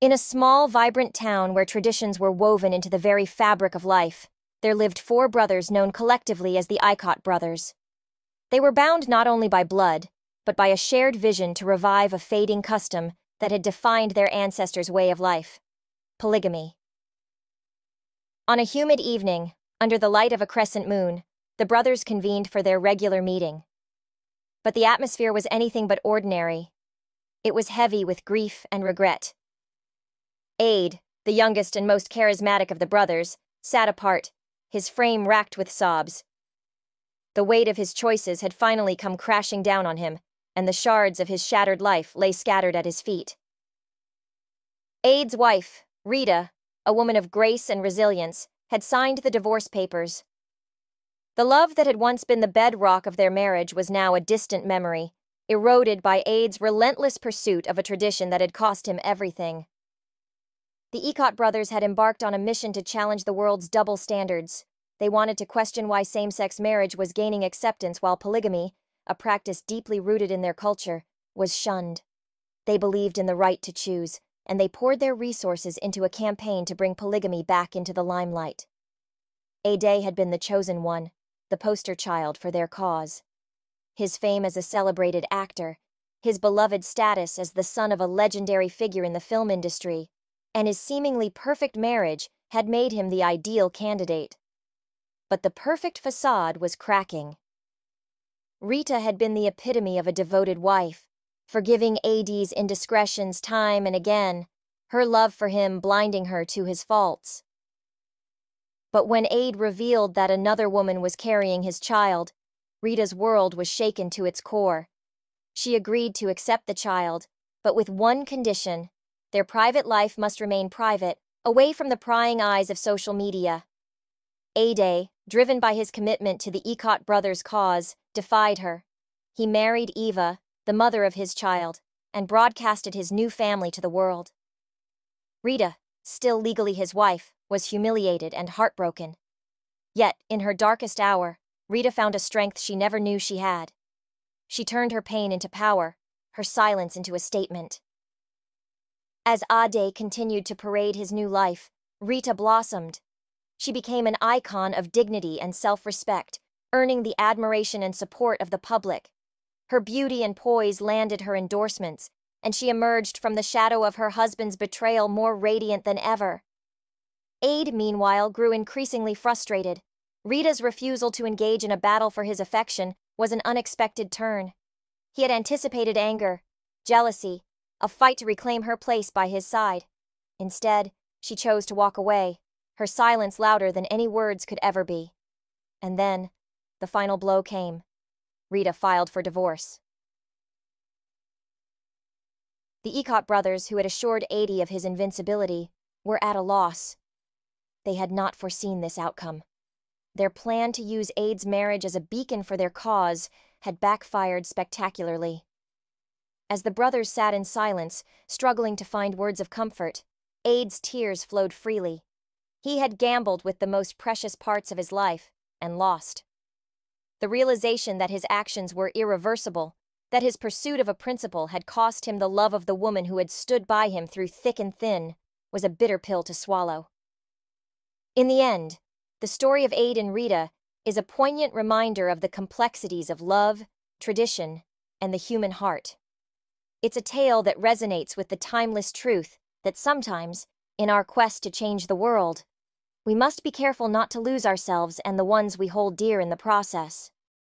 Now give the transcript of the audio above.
In a small, vibrant town where traditions were woven into the very fabric of life, there lived four brothers known collectively as the Ikot Brothers. They were bound not only by blood, but by a shared vision to revive a fading custom that had defined their ancestors' way of life: polygamy. On a humid evening, under the light of a crescent moon, the brothers convened for their regular meeting. But the atmosphere was anything but ordinary. It was heavy with grief and regret. Aid, the youngest and most charismatic of the brothers, sat apart, his frame racked with sobs. The weight of his choices had finally come crashing down on him, and the shards of his shattered life lay scattered at his feet. Aid's wife, Rita, a woman of grace and resilience, had signed the divorce papers. The love that had once been the bedrock of their marriage was now a distant memory, eroded by Aid's relentless pursuit of a tradition that had cost him everything. The Ikot brothers had embarked on a mission to challenge the world's double standards. They wanted to question why same-sex marriage was gaining acceptance while polygamy, a practice deeply rooted in their culture, was shunned. They believed in the right to choose, and they poured their resources into a campaign to bring polygamy back into the limelight. Aid had been the chosen one, the poster child for their cause. His fame as a celebrated actor, his beloved status as the son of a legendary figure in the film industry, and his seemingly perfect marriage had made him the ideal candidate. But the perfect facade was cracking. Rita had been the epitome of a devoted wife, forgiving Aid's indiscretions time and again, her love for him blinding her to his faults. But when Aid revealed that another woman was carrying his child, Rita's world was shaken to its core. She agreed to accept the child, but with one condition: their private life must remain private, away from the prying eyes of social media. Aid, driven by his commitment to the Ikot brothers' cause, defied her. He married Eva, the mother of his child, and broadcasted his new family to the world. Rita, still legally his wife, was humiliated and heartbroken. Yet, in her darkest hour, Rita found a strength she never knew she had. She turned her pain into power, her silence into a statement. As Aid continued to parade his new life, Rita blossomed. She became an icon of dignity and self-respect, earning the admiration and support of the public. Her beauty and poise landed her endorsements, and she emerged from the shadow of her husband's betrayal more radiant than ever. Aid, meanwhile, grew increasingly frustrated. Rita's refusal to engage in a battle for his affection was an unexpected turn. He had anticipated anger, jealousy, a fight to reclaim her place by his side. Instead, she chose to walk away, her silence louder than any words could ever be. And then, the final blow came. Rita filed for divorce. The Ikot brothers, who had assured Aid of his invincibility, were at a loss. They had not foreseen this outcome. Their plan to use Aid's marriage as a beacon for their cause had backfired spectacularly. As the brothers sat in silence, struggling to find words of comfort, Aid's tears flowed freely. He had gambled with the most precious parts of his life, and lost. The realization that his actions were irreversible, that his pursuit of a principle had cost him the love of the woman who had stood by him through thick and thin, was a bitter pill to swallow. In the end, the story of Aid and Rita is a poignant reminder of the complexities of love, tradition, and the human heart. It's a tale that resonates with the timeless truth that sometimes, in our quest to change the world, we must be careful not to lose ourselves and the ones we hold dear in the process.